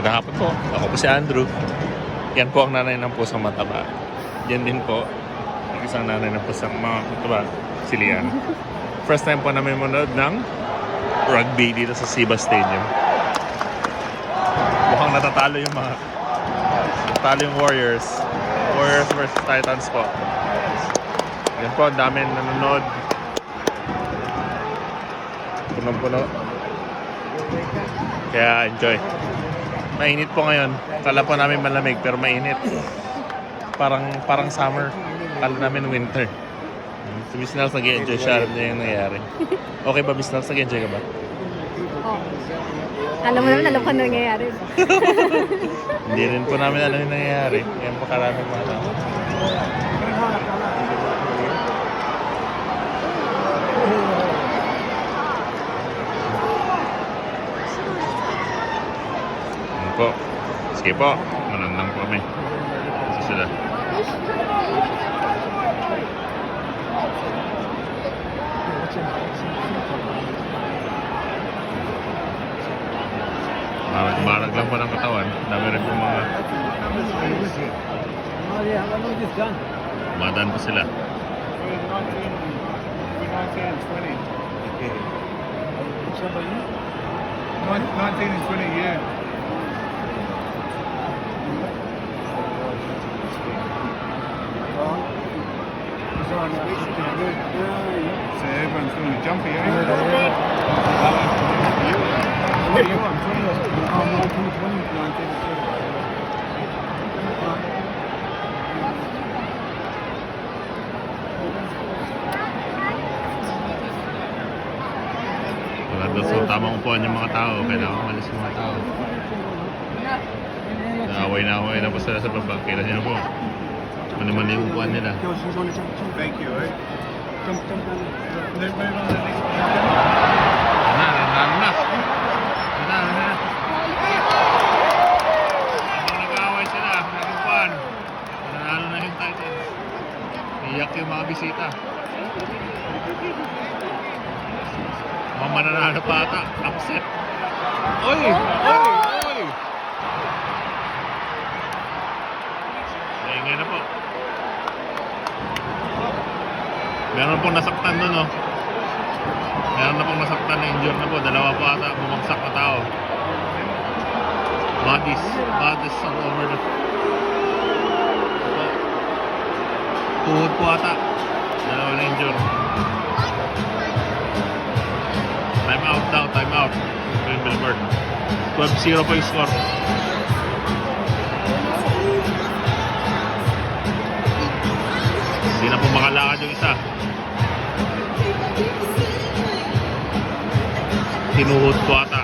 Magandang hapon po. Ako po si Andrew. Yan po ang nanay ng pusang mataba. Yan din po ang isang nanay ng pusang mataba, si Lian. First time po namin manood ng rugby dito sa Siba Stadium. Mukhang natatalo yung Warriors. Warriors versus Titans po. Yan po, ang dami nanonood. Punong-puno. Kaya enjoy. Mainit po ngayon. Kala po namin malamig pero mainit. Parang summer. Kala namin winter. Si Miss Nels nag-enjoy siya. Alam niya yung nangyayari. Okay ba, Miss Nels? Nag-enjoy ka ba? Oh. Alam mo naman, alam ko ano nangyayari. Hindi rin po namin alam yung nangyayari. Yan po karaming mga tao. Yan po. Sige po. Manandang po kami. Kasi sila. Marag lang po ng katawan. Dami rin po mga madaan po sila. 19 and 20, yeah. So everyone's doing a jumpy, eh? What are you on? 20. Maganda so tamang upuan yung mga tao. Kailangan umalis yung mga tao. Naaway na po sila sa baba. Kailan nyo po. Mali yung upuan nila. Thank you, eh? Let's move on to the next one. Nanalo na. Habang nag-aaway sila, nag-upuan. Nanalo na yung Titans. Iyak yung mga bisita. Mga mananalo pa ata. Upset. Oy! Ingay na po. Meron pong nasaktan doon, no? Meron na pong nasaktan na injured na po. Dalawa po ata bumagsak na tao. Bodies all over the... Tuhod po ata. Dalawa na injured. Time out daw, time out. Green Billboard. 12-0 po yung score. Hindi na po makalakad yung isa. Tinuhod po ata.